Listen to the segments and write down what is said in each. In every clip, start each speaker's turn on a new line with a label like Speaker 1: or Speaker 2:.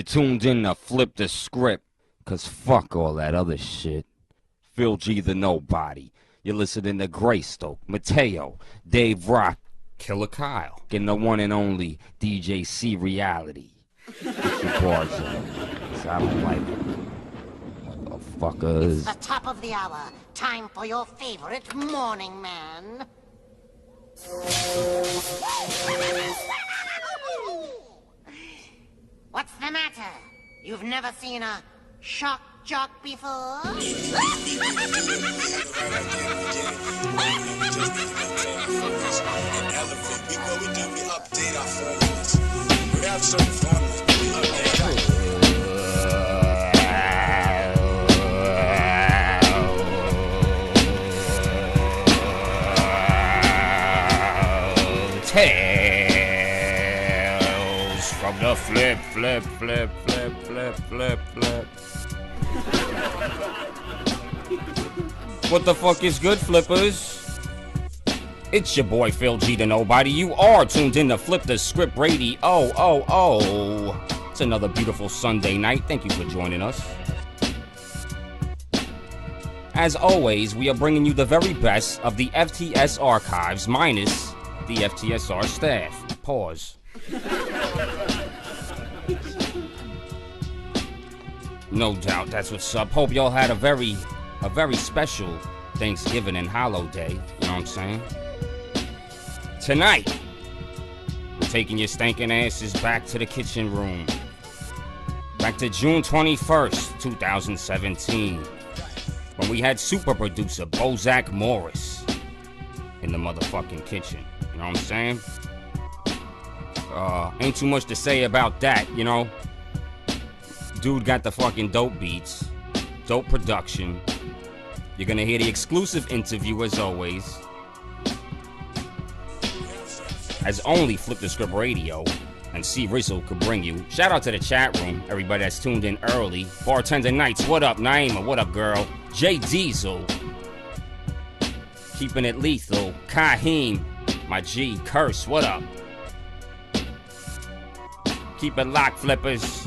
Speaker 1: tuned in to Flip the Script, cause fuck all that other shit. Phil G the Knowbody. You're listening to Greystoke, Mateo, Dave Rock, Killer Kyle, and the one and only DJ C Reality. Get your bars in, 'cause I don't like it. Motherfuckers.
Speaker 2: It's the top of the hour. Time for your favorite morning man. What's the matter? You've never seen a shock jock before?
Speaker 1: Tales from the flip. What the fuck is good, flippers? It's your boy Phil G the Knowbody. You are tuned in to Flip the Script Radio. Oh. It's another beautiful Sunday night. Thank you for joining us. As always, we are bringing you the very best of the FTS archives minus the FTSR staff. Pause. No doubt, that's what's up. Hope y'all had a very special Thanksgiving and holiday. You know what I'm saying? Tonight, we're taking your stinking asses back to the kitchen room. Back to June 21st, 2017. When we had super producer Bozack Morris in the motherfucking kitchen. You know what I'm saying? Ain't too much to say about that, you know? Dude got the fucking dope beats, dope production. You're gonna hear the exclusive interview as always. As only Flip the Script Radio and C Rizzle could bring you. Shout out to the chat room, everybody that's tuned in early. Bartender Nights, what up? Naima, what up, girl? J Diesel, keeping it lethal. Kaheem, my G. Curse, what up? Keep it locked, flippers.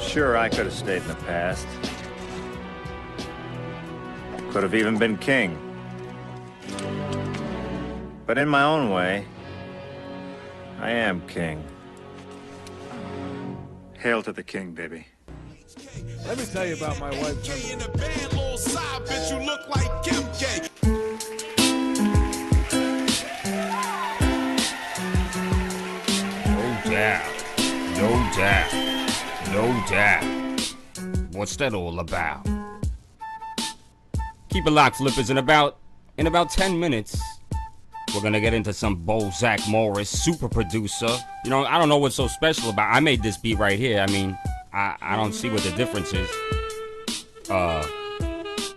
Speaker 3: Sure, I could have stayed in the past. Could have even been king. But in my own way, I am king. Hail to the king, baby.
Speaker 4: Let me tell you about my wife.
Speaker 5: In the band, little side bitch, you look like Kim K.
Speaker 1: No doubt. What's that all about? Keep it locked, flippers. In about 10 minutes, we're gonna get into some Bozack Morris, super producer. You know, I don't know what's so special about. I made this beat right here. I mean, I don't see what the difference is.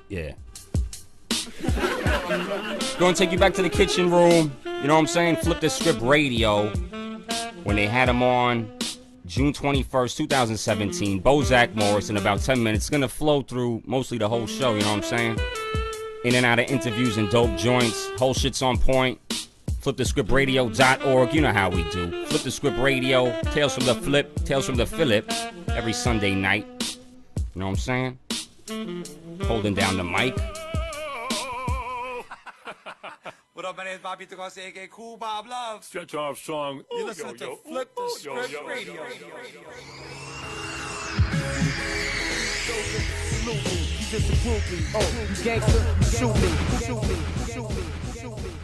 Speaker 1: Yeah. Gonna take you back to the kitchen room. You know what I'm saying? Flip the Script Radio. When they had him on June 21st, 2017, Bozack Morris, in about 10 minutes. It's gonna flow through mostly the whole show, you know what I'm saying? In and out of interviews and dope joints. Whole shit's on point. FlipTheScriptRadio.org. You know how we do. Flip the Script Radio. Tales from the Flip. Tales from the Philip. Every Sunday night. You know what I'm saying? Holding down the mic.
Speaker 5: What up, my name is Bobby Tacos, aka Cool Bob Love.
Speaker 4: Stretch Armstrong.
Speaker 5: You listen to Flip the Script Radio.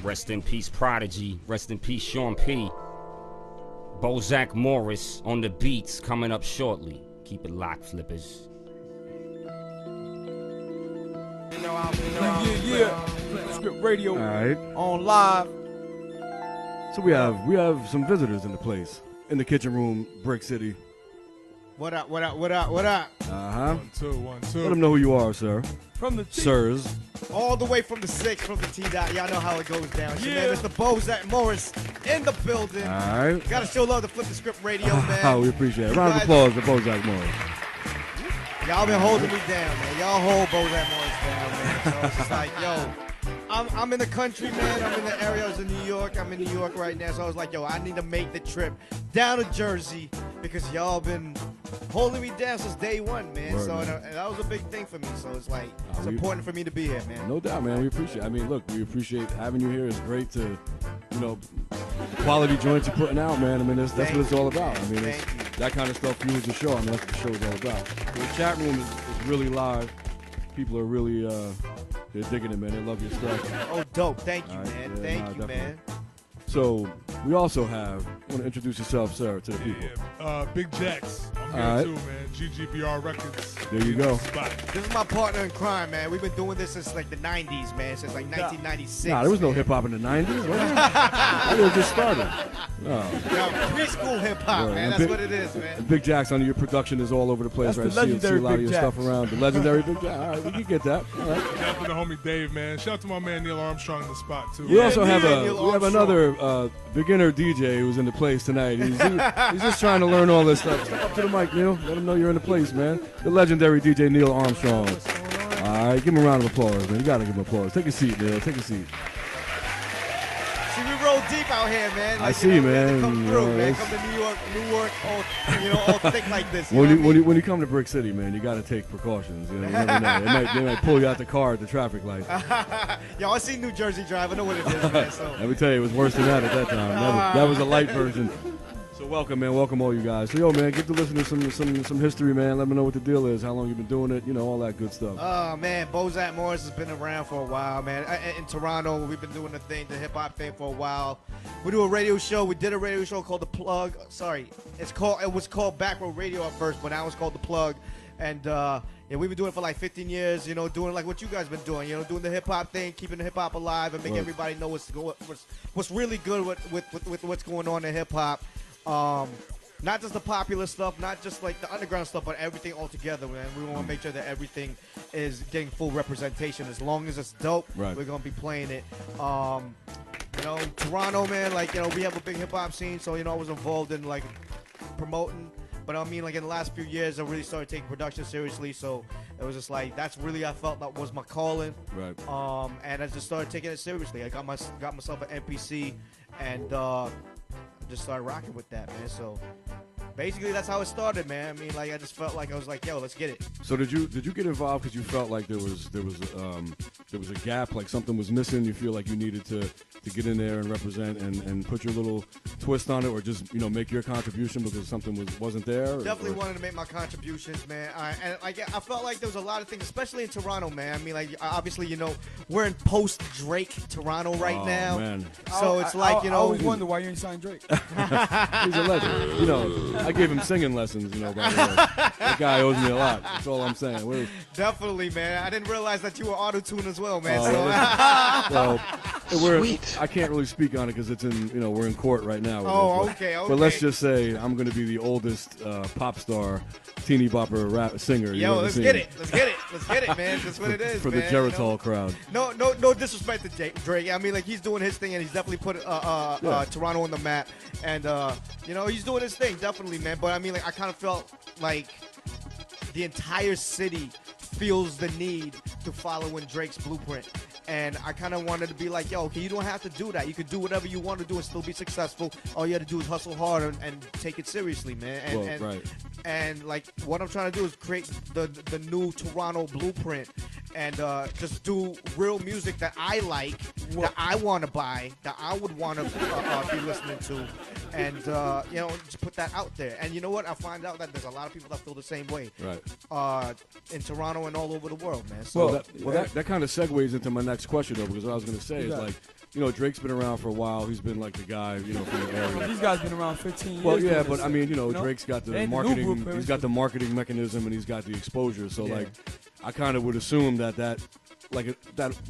Speaker 1: Rest in peace, Prodigy. Rest in peace, Sean P. Bozack Morris on the beats coming up shortly. Keep it locked, flippers.
Speaker 4: Yeah. Script Radio.
Speaker 6: All right.
Speaker 4: On live.
Speaker 6: So we have some visitors in the place, in the kitchen room, Brick City.
Speaker 7: What up?
Speaker 6: Uh-huh.
Speaker 4: 1, 2, 1, 2.
Speaker 6: Let them know who you are, sir.
Speaker 4: From the T.
Speaker 6: Sirs.
Speaker 7: All the way from the 6, from the T-Dot. Y'all know how it goes down. Your
Speaker 4: Yeah.
Speaker 7: man, Mr. Bozack Morris in the building.
Speaker 6: All right.
Speaker 7: Gotta show love to Flip the Script Radio, man.
Speaker 6: Oh, we appreciate it. Round of applause to Bozack Morris.
Speaker 7: Y'all been holding me down, man. Y'all hold Bozack Morris down, man. So it's just like, yo, I'm in the country, man. I'm in the area. I was in New York. I'm in New York right now. So I was like, yo, I need to make the trip down to Jersey because y'all been holding me down since day one, man.
Speaker 6: Word,
Speaker 7: So
Speaker 6: man.
Speaker 7: and that was a big thing for me. So it's like it's
Speaker 6: we-
Speaker 7: important for me to be here, man.
Speaker 6: No doubt, man. We appreciate. I mean, look, we appreciate having you here. It's great to, the quality joints you're putting out, man. I mean, that's what it's all about. I mean, it's,
Speaker 7: Thank you.
Speaker 6: that kind of stuff fuels the show. I mean, that's what the show's all about. So the chat room is really live. People are really they're digging it, man. They love your stuff.
Speaker 7: Oh, dope. Thank you,
Speaker 6: All right,
Speaker 7: man.
Speaker 6: yeah,
Speaker 7: Thank
Speaker 6: nah,
Speaker 7: you,
Speaker 6: definitely.
Speaker 7: man.
Speaker 6: So we also have. You want to introduce yourself, sir, to the people?
Speaker 4: Big Jacks. I'm here
Speaker 6: All right.
Speaker 4: too, man. GGBR Records.
Speaker 6: There you go.
Speaker 4: Spot.
Speaker 7: This is my partner in crime, man. We've been doing this since like the 90s, man. Since like 1996.
Speaker 6: Nah, there was no
Speaker 7: man.
Speaker 6: hip hop in the '90s. Was there? I was just started. No.
Speaker 7: Yeah, preschool hip hop,
Speaker 6: Word.
Speaker 7: man.
Speaker 6: And
Speaker 7: That's
Speaker 6: Big-
Speaker 7: what it is, man.
Speaker 6: Big Jacks, under your production is all over the place,
Speaker 4: That's
Speaker 6: right?
Speaker 4: the
Speaker 6: See a
Speaker 4: legendary
Speaker 6: lot of
Speaker 4: Big
Speaker 6: your stuff
Speaker 4: Jacks.
Speaker 6: around. The legendary Big Jack. All right, we can get that. All right.
Speaker 4: Shout out to the homie Dave, man. Shout out to my man Neil Armstrong in the spot too.
Speaker 6: We also have
Speaker 7: Neil
Speaker 6: we have
Speaker 7: Armstrong.
Speaker 6: another beginner DJ who's in the place tonight. He's just trying to learn all this stuff. Step up to the mic, Neil. Let him know you're in the place, man. The legendary DJ Neil Armstrong. All right, give him a round of applause, man. You gotta give him applause. Take a seat, Neil. Take a seat.
Speaker 7: See, we roll deep out here, man.
Speaker 6: I see,
Speaker 7: we had to
Speaker 6: man.
Speaker 7: Come
Speaker 6: You
Speaker 7: through,
Speaker 6: know,
Speaker 7: man.
Speaker 6: it's-
Speaker 7: Come to New York, all thick like this.
Speaker 6: When
Speaker 7: know what I mean?
Speaker 6: when you come to Brick City, man, you gotta take precautions. You never know. They might pull you out the car at the traffic light.
Speaker 7: Yo, I see New Jersey Drive. I know what it is, man. So.
Speaker 6: Let me tell you, it was worse than that at that time. That was a light version. So welcome, man. Welcome all you guys. So yo, man, get to listen to some history, man. Let me know what the deal is, how long you've been doing it, all that good stuff.
Speaker 7: Oh man, Bozack Morris has been around for a while, man. In Toronto, we've been doing the hip hop thing for a while. We do a radio show. We did a radio show called The Plug. Sorry, it was called Back Row Radio at first, but now it's called The Plug. And yeah, we've been doing it for like 15 years. Doing like what you guys been doing. Doing the hip hop thing, keeping the hip hop alive, and make
Speaker 6: Right.
Speaker 7: everybody know what's really good with what's going on in hip hop. Not just the popular stuff, not just like the underground stuff, but everything all together, man. We want to make sure that everything is getting full representation. As long as it's dope,
Speaker 6: Right.
Speaker 7: we're gonna be playing it. Toronto, man, like we have a big hip hop scene, so I was involved in like promoting. But I mean, like in the last few years, I really started taking production seriously. So it was just like that's really I felt that was my calling.
Speaker 6: Right.
Speaker 7: And I just started taking it seriously. I got myself an NPC, and just started rocking with that, man. So basically, that's how it started, man. I mean, like I just felt like I was like, yo, let's get it.
Speaker 6: So did you get involved because you felt like there was a gap, like something was missing? You feel like you needed to get in there and represent and put your little twist on it, or just make your contribution because something wasn't there?
Speaker 7: Definitely wanted to make my contributions, man. And I felt like there was a lot of things, especially in Toronto, man. I mean, like obviously, we're in post Drake Toronto right now.
Speaker 6: Man.
Speaker 7: So it's like
Speaker 8: I always wonder why you ain't signed Drake.
Speaker 6: He's a legend. I gave him singing lessons, by the way. That guy owes me a lot. That's all I'm saying.
Speaker 7: Definitely, man. I didn't realize that you were auto-tune as well, man.
Speaker 6: I can't really speak on it because it's in, we're in court right now. with it,
Speaker 7: okay.
Speaker 6: But let's just say I'm going to be the oldest pop star, teeny bopper rap singer.
Speaker 7: Yo,
Speaker 6: you've
Speaker 7: let's
Speaker 6: ever
Speaker 7: get
Speaker 6: seen.
Speaker 7: it. Let's get it, man. That's what it is,
Speaker 6: For
Speaker 7: man.
Speaker 6: the Geritol crowd.
Speaker 7: No disrespect to Drake. I mean, like he's doing his thing, and he's definitely put Toronto on the map. And he's doing his thing, definitely, man. But I mean, like I kind of felt like the entire city feels the need to follow in Drake's blueprint. And I kind of wanted to be like, yo, okay, you don't have to do that. You can do whatever you want to do and still be successful. All you have to do is hustle hard and take it seriously, man. And like what I'm trying to do is create the new Toronto blueprint and just do real music that I like, that I want to buy, that I would want to be listening to, and just put that out there. And you know what? I find out that there's a lot of people that feel the same way,
Speaker 6: Right.
Speaker 7: In Toronto and all over the world, man. So
Speaker 6: that kind of segues into my next question, though, because what I was going to say is like, Drake's been around for a while. He's been like the guy, from the area.
Speaker 8: These guys been around 15 years.
Speaker 6: Well, yeah,
Speaker 8: doing
Speaker 6: but
Speaker 8: this
Speaker 6: I mean,
Speaker 8: shit,
Speaker 6: Drake's got the
Speaker 8: They ain't the new
Speaker 6: marketing.
Speaker 8: group, man.
Speaker 6: He's got the marketing mechanism, and he's got the exposure. So, like, I kind of would assume that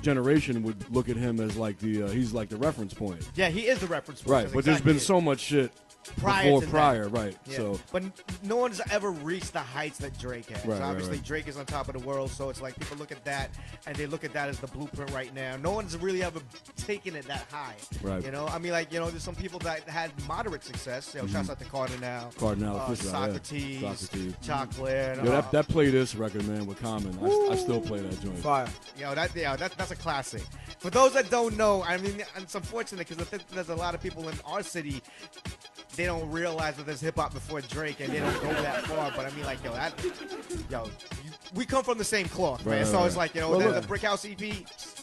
Speaker 6: generation would look at him as like he's like the reference point.
Speaker 7: yeah, he is the reference point.
Speaker 6: Right,
Speaker 7: That's
Speaker 6: but there's
Speaker 7: exactly
Speaker 6: been
Speaker 7: it.
Speaker 6: so much shit
Speaker 7: prior,
Speaker 6: right?
Speaker 7: Yeah.
Speaker 6: So,
Speaker 7: but no one's ever reached the heights that Drake has.
Speaker 6: Right,
Speaker 7: Obviously,
Speaker 6: right.
Speaker 7: Drake is on top of the world, so it's like people look at that and they look at that as the blueprint right now. No one's really ever taken it that high.
Speaker 6: Right.
Speaker 7: I mean, like there's some people that had moderate success. Shouts out to Cardinal,
Speaker 6: Official,
Speaker 7: Socrates,
Speaker 6: Socrates.
Speaker 7: Chocolate.
Speaker 6: Yo, that Play This record, man, with Common. I still play that joint.
Speaker 8: Fire.
Speaker 7: That's a classic. For those that don't know, I mean, it's unfortunate because there's a lot of people in our city they don't realize that there's hip hop before Drake, and they don't go that far. But I mean, like, we come from the same cloth, man. So it's like, the Brick House EP,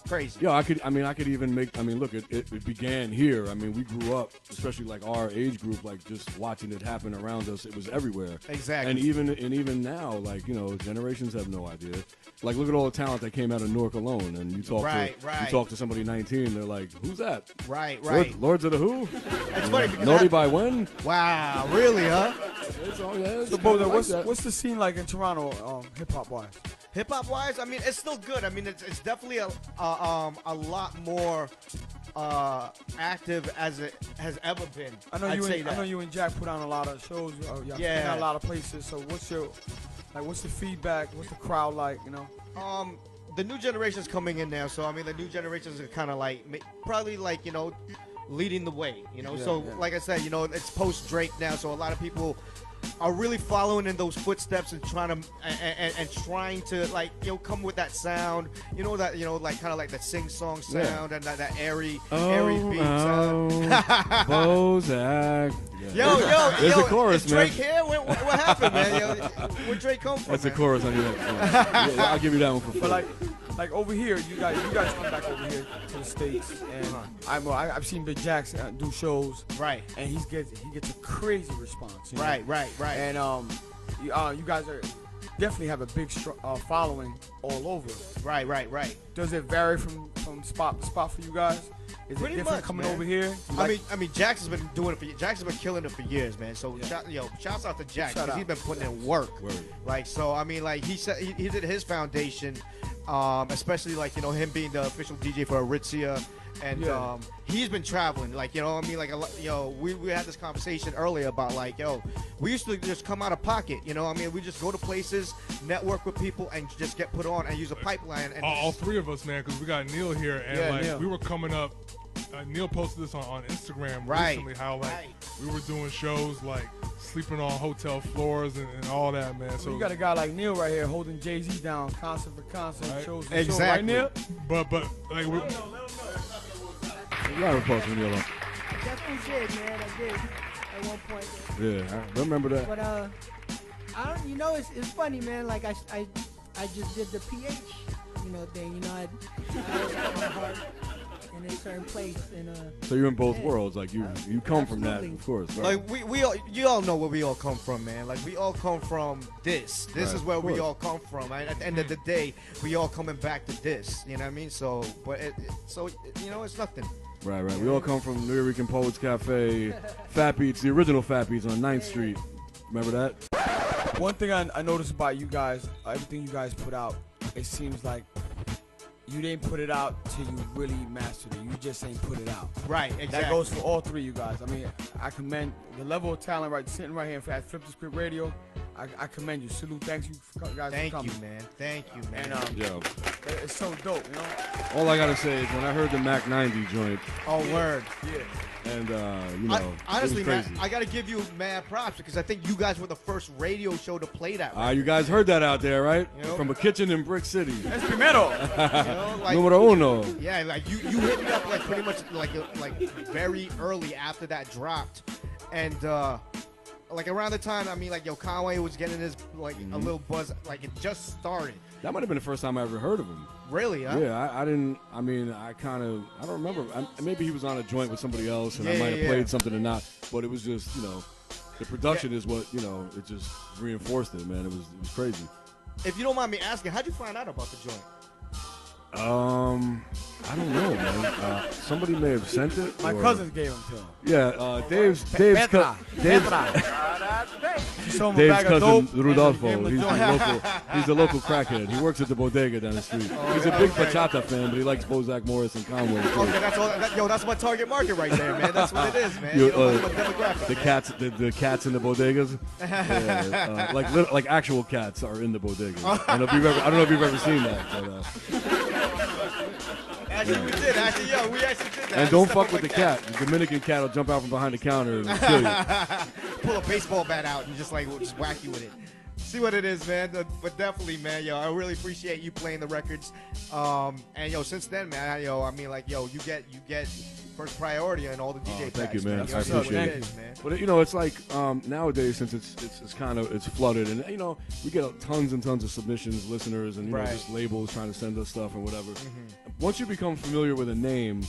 Speaker 7: crazy.
Speaker 6: Yeah, I could even make. I mean, look, it began here. I mean, we grew up, especially like our age group, like just watching it happen around us. It was everywhere.
Speaker 7: Exactly.
Speaker 6: And even now, like generations have no idea. Like, look at all the talent that came out of Newark alone, and you talk to somebody 19, they're like, "Who's that?"
Speaker 7: Right.
Speaker 6: Lords of the Who?
Speaker 7: It's funny because
Speaker 6: Naughty by when?
Speaker 7: Wow, really, huh?
Speaker 8: So, Bozack, what's the scene like in Toronto, hip hop wise?
Speaker 7: Hip hop wise, I mean, it's still good. I mean, it's definitely a lot more active as it has ever been.
Speaker 8: I know you and Jack put on a lot of shows.
Speaker 7: Yeah,
Speaker 8: a lot of places. So what's the feedback? What's the crowd like?
Speaker 7: The new generation's coming in now, so I mean, the new generations are kind of like probably like leading the way. Like I said, it's post Drake now, so a lot of people are really following in those footsteps and trying to like come with that sound, like kind of like that sing song sound and that airy beat sound.
Speaker 6: Bozack.
Speaker 7: Yo,
Speaker 6: there's a chorus,
Speaker 7: is Drake here? What happened, man? Where Drake come from?
Speaker 6: That's a chorus on your next song. Yeah, I'll give you that one for free.
Speaker 8: But like over here, you guys come back over here to the States, and I've seen Big Jackson do shows,
Speaker 7: right? And
Speaker 8: he gets a crazy response,
Speaker 7: right.
Speaker 8: And you guys definitely have a big following all over.
Speaker 7: Right.
Speaker 8: Does it vary from spot to spot for you guys? Is
Speaker 7: Pretty
Speaker 8: it different
Speaker 7: much,
Speaker 8: coming
Speaker 7: man.
Speaker 8: over here?
Speaker 7: I mean, Jackson's been doing it Jackson's been killing it for years, man. So shouts out to Jack because he's been putting in work.
Speaker 6: Word.
Speaker 7: Like, so I mean, like he said, he did his foundation, especially like him being the official DJ for Aritzia, and he's been traveling. Like, I mean, like we had this conversation earlier about like, we used to just come out of pocket. I mean, we just go to places, network with people, and just get put on and use a pipeline. And
Speaker 4: all three of us, man, because we got Neil here, and
Speaker 8: Neil.
Speaker 4: we were coming up. Neil posted this on Instagram recently, how we were doing shows like sleeping on hotel floors and all that, man. So
Speaker 8: you got a guy like Neil right here holding Jay-Z down concert for concert, shows for show,
Speaker 7: exactly.
Speaker 8: right, Neil?
Speaker 4: But like
Speaker 6: You got a post from Neil.
Speaker 9: Definitely did, man. I did at one point.
Speaker 6: Yeah, I remember that.
Speaker 9: But I don't. It's funny, man. Like I just did the PH, thing. I always put my heart in a certain place, and
Speaker 6: so you're in both worlds, like you come from that,
Speaker 9: absolutely.
Speaker 6: of course. Right?
Speaker 7: Like you all know where we all come from, man. Like we all come from this. This is where we all come from. And at the end of the day, we all coming back to this. You know what I mean? So, but it's nothing.
Speaker 6: Right. We all come from New York Poets Cafe, Fat Beats, the original Fat Beats on 9th Street. Remember that?
Speaker 8: One thing I noticed about you guys, everything you guys put out, it seems like you didn't put it out till you really mastered it. You just ain't put it out.
Speaker 7: Right, exactly.
Speaker 8: That goes for all three of you guys. I mean, I commend the level of talent sitting right here at Flip the Script Radio. I commend you. Salute. Thanks you guys for coming.
Speaker 7: Thank you, man.
Speaker 8: And it's so dope,
Speaker 6: All I gotta say is when I heard the Mac 90 joint.
Speaker 7: Oh, word.
Speaker 8: Yeah.
Speaker 6: And
Speaker 7: honestly,
Speaker 6: it was crazy.
Speaker 7: man, I gotta give you mad props because I think you guys were the first radio show to play that.
Speaker 6: You guys heard that out there, right? From a kitchen in Brick City.
Speaker 8: Es primero.
Speaker 6: Numero uno.
Speaker 7: Yeah, like you hit me up like pretty much like very early after that dropped, and like around the time, I mean, like Conway was getting his a little buzz, like it just started.
Speaker 6: That might have been the first time I ever heard of him.
Speaker 7: Really? Huh?
Speaker 6: Yeah, I didn't. I mean, I don't remember. Maybe he was on a joint with somebody else, and I might have played something or not. But it was just, the production is what it just reinforced it, man. It was crazy.
Speaker 7: If you don't mind me asking, how'd you find out about the joint?
Speaker 6: I don't know, man. Somebody may have sent it.
Speaker 8: My cousins gave them to him.
Speaker 6: Yeah, Dave's cousin Rudolfo. He's the local crackhead. He works at the bodega down the street. He's a big bachata fan, but he likes Bozack, Morris, and Conway.
Speaker 7: Okay, that's all. That's my target market right there, man. That's what it is, man.
Speaker 6: The cats in the bodegas, like actual cats are in the bodegas. I don't know if you've ever seen that. But,
Speaker 7: Actually, we did. Actually, we actually did that.
Speaker 6: And don't fuck with the cat. The Dominican cat will jump out from behind the counter and kill you.
Speaker 7: Pull a baseball bat out and just whack you with it. see what it is, man. But definitely, man, yo, I really appreciate you playing the records. And yo, since then, man, yo, I mean, like, yo, you get first priority on all the DJ
Speaker 6: thank you,
Speaker 7: packs,
Speaker 6: man.
Speaker 7: You know,
Speaker 6: I appreciate
Speaker 7: it, man.
Speaker 6: But you know, it's like nowadays, since it's kind of flooded, and you know, we get tons and tons of submissions, listeners, and you know, just labels trying to send us stuff and whatever. Once you become familiar with a name,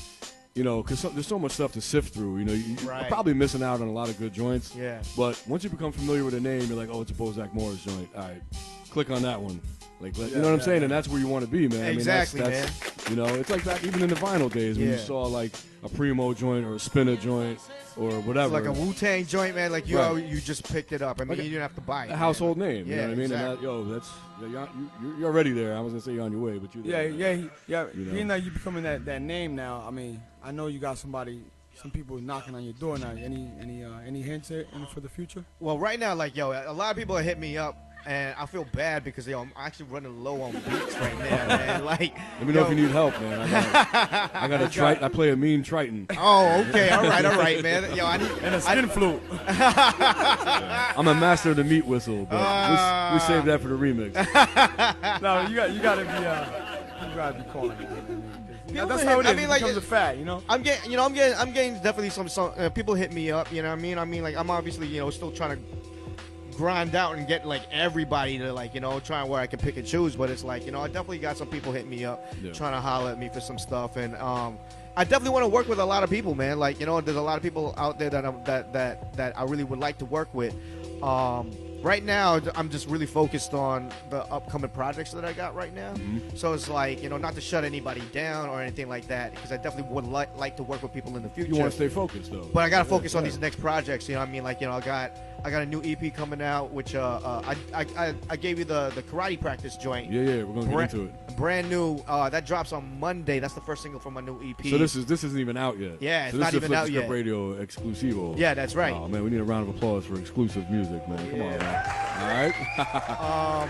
Speaker 6: you know, because there's so much stuff to sift through. You know, you're probably missing out on a lot of good joints.
Speaker 7: Yeah.
Speaker 6: But once you become familiar with a name, you're like, oh, it's a Bozack Morris joint. All right, click on that one. Like, you know what I'm saying? And that's where you want to be, man.
Speaker 7: Exactly,
Speaker 6: I mean, that's, you know, it's like back even in the vinyl days when you saw like a Primo joint or a Spinner joint or whatever.
Speaker 7: It's like a Wu-Tang joint, man. Like you just picked it up. I mean, you didn't have to buy it.
Speaker 6: A household name.
Speaker 7: Yeah,
Speaker 6: you know what I mean?
Speaker 7: exactly.
Speaker 6: And that's you're already there. I was gonna say you're on your way, but you're there.
Speaker 8: Yeah.
Speaker 6: You know?
Speaker 8: Being that you're becoming that name now, I mean, I know you got some people knocking on your door now. Any hints for the future?
Speaker 7: Well, right now, like, yo, a lot of people have hit me up. And I feel bad because, yo, I'm actually running low on beats right now, man. Like,
Speaker 6: let me know if you need help, man. I got a Triton. I play a mean Triton.
Speaker 7: Oh, okay. All right, man. Yo,
Speaker 8: and a skin flute.
Speaker 6: I'm a master of the meat whistle, but we saved that for the remix.
Speaker 8: No, you gotta be calling it. That's how it is. I mean, like, becomes a fad, you know.
Speaker 7: I'm getting definitely some people hit me up. You know what I mean? I mean, like, I'm obviously, you know, still trying to grind out and get like everybody to, like, you know, try where I can pick and choose, but it's like, you know, I definitely got some people hitting me up trying to holler at me for some stuff, and I definitely want to work with a lot of people, man. Like, you know, there's a lot of people out there that I really would like to work with. Right now, I'm just really focused on the upcoming projects that I got right now. So it's like, you know, not to shut anybody down or anything like that, because I definitely would like to work with people in the future.
Speaker 6: You want to stay focused, though.
Speaker 7: But I got to focus on these next projects, you know what I mean? Like, you know, I got a new EP coming out, which I gave you the karate practice joint.
Speaker 6: Yeah, we're going to get into it.
Speaker 7: Brand new. That drops on Monday. That's the first single from my new EP.
Speaker 6: So this isn't even out yet.
Speaker 7: Yeah, it's
Speaker 6: so
Speaker 7: not even out yet.
Speaker 6: This is Radio exclusivo.
Speaker 7: Yeah, that's right.
Speaker 6: Oh, man, we need a round of applause for exclusive music, man. Come on, man. All right.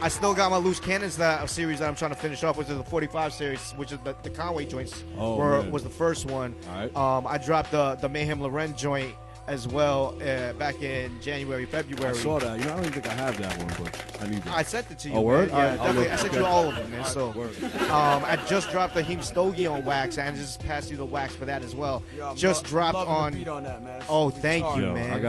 Speaker 7: I still got my Loose Cannons series that I'm trying to finish off, which is the 45 series, which is the Conway joints was the first one.
Speaker 6: All right.
Speaker 7: I dropped the Mayhem Loren joint as well back in January, February.
Speaker 6: I saw that. You know, I don't even think I have that one, but I need that.
Speaker 7: I sent it to you.
Speaker 6: Oh, word?
Speaker 7: Man. Yeah,
Speaker 6: right,
Speaker 7: definitely. I sent you all of them, man.
Speaker 6: Right,
Speaker 7: so, I just dropped the Heem Stogie on wax, and I just passed you the wax for that as well.
Speaker 8: Yo,
Speaker 7: just dropped on.
Speaker 8: The beat on that, man.
Speaker 7: Oh, thank you, man.
Speaker 6: I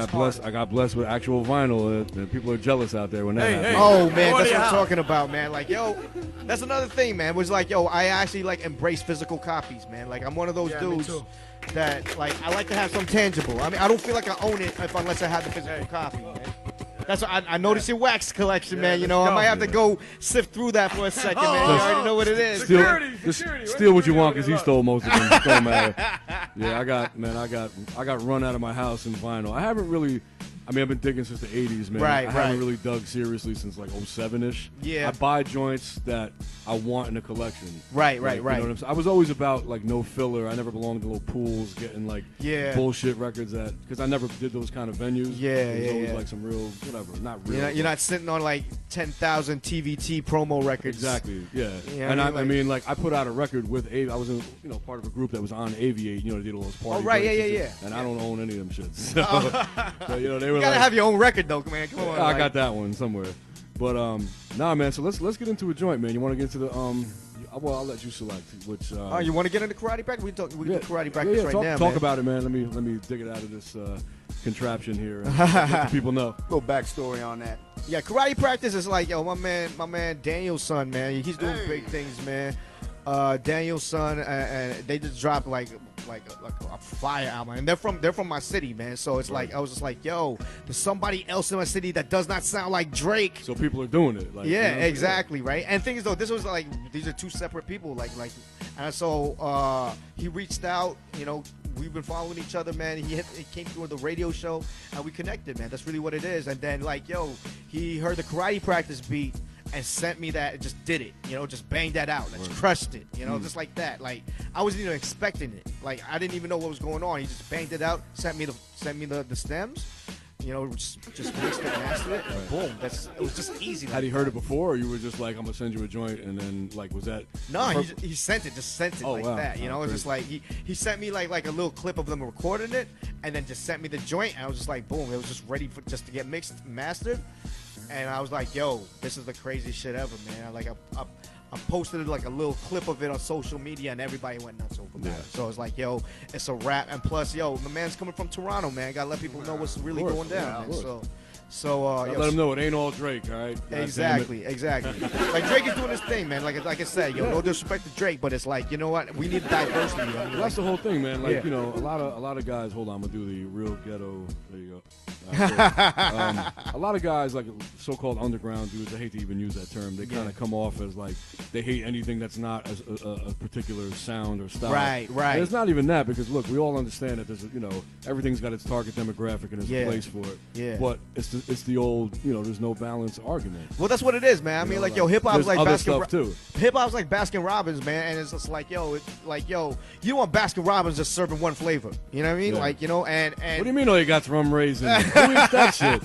Speaker 6: got blessed with actual vinyl, and people are jealous out there when that happens.
Speaker 7: Oh man, that's what I'm talking about, man. Like, yo, that's another thing, man. Was like, yo, I actually like embrace physical copies, man. Like, I'm one of those dudes that, like, I like to have some tangible. I mean, I don't feel like I own it unless I have the physical copy, man. That's what I noticed your wax collection, man. You know, I might have to go sift through that for a second, man. You already know what it is.
Speaker 6: Steal what you want, because he stole most of them. It don't matter. Yeah, I got run out of my house in vinyl. I haven't really. I mean, I've been digging since the 80s, man. I haven't really dug seriously since like 07-ish.
Speaker 7: Yeah.
Speaker 6: I buy joints that I want in a collection.
Speaker 7: Right.
Speaker 6: You know what I'm saying? I was always about like no filler. I never belonged to little pools getting like bullshit records because I never did those kind of venues. It was always like some real, whatever, not real.
Speaker 7: You're not sitting on like 10,000 TVT promo records.
Speaker 6: Exactly, yeah.
Speaker 7: And
Speaker 6: I mean, like I put out a record with I was in, you know, part of a group that was on Aviate, you know, they did all those party breaks. And I don't own any of them shits. So you know, they were.
Speaker 7: You gotta have your own record though, man. Come on.
Speaker 6: I got that one somewhere. But nah, man. So let's get into a joint, man. You want to get into the well, I'll let you select which.
Speaker 7: You want to get into karate practice? We do karate practice right now.
Speaker 6: Talk about it, man. Let me dig it out of this contraption here and let the people know.
Speaker 8: Little backstory on that.
Speaker 7: Yeah, karate practice is like, yo, my man Daniel's son, man. He's doing big things, man. Daniel's son, and they just dropped like a fire album, and they're from my city, man. So it's like I was just like, yo, there's somebody else in my city that does not sound like Drake.
Speaker 6: So people are doing it. Like,
Speaker 7: yeah,
Speaker 6: you know,
Speaker 7: exactly, right. And things though, this was like these are two separate people, like, and so he reached out, you know. We've been following each other, man. He came through the radio show, and we connected, man. That's really what it is. And then, like, yo, he heard the karate practice beat and sent me that and just did it, you know, just banged that out, just crushed it, you know, just like that. Like, I wasn't even expecting it. Like, I didn't even know what was going on. He just banged it out, sent me the stems. You know, just mixed it, mastered it, and boom. It was just easy.
Speaker 6: Had he heard it before, or you were just like, I'm gonna send you a joint, and then like, was that?
Speaker 7: No, he sent it like that. You know, it was just like he sent me like a little clip of them recording it, and then just sent me the joint, and I was just like, boom. It was just ready to get mixed, mastered. and I was like, yo, this is the craziest shit ever, man. Like I posted like a little clip of it on social media, and everybody went nuts over that. So it's like, yo, it's a wrap. And plus, yo, the man's coming from Toronto, man. Gotta let people know what's really going down. Man. So
Speaker 6: let him know it ain't all Drake, all right?
Speaker 7: Exactly. Like Drake is doing his thing, man. Like I said, yo, no disrespect to Drake, but it's like, you know what? We need diversity. I mean,
Speaker 6: well, that's the whole thing, man. Like, you know, a lot of guys. Hold on, I'm gonna do the real ghetto. There you go. A lot of guys, like so-called underground dudes, I hate to even use that term. They kind of come off as like they hate anything that's not a particular sound or style.
Speaker 7: Right.
Speaker 6: And it's not even that, because look, we all understand that there's, you know, everything's got its target demographic and there's a place for it.
Speaker 7: Yeah.
Speaker 6: But it's the old, you know, there's no balance argument.
Speaker 7: Well, that's what it is, man. I mean, like, yo, hip hop's like
Speaker 6: Baskin.
Speaker 7: Hip hop's like Baskin Robbins, man, and it's just like, yo, you want Baskin Robbins just serving one flavor. You know what I mean?
Speaker 6: Yeah.
Speaker 7: Like, you know, and
Speaker 6: what do you mean? Oh, you got rum raisins? Who eats that shit?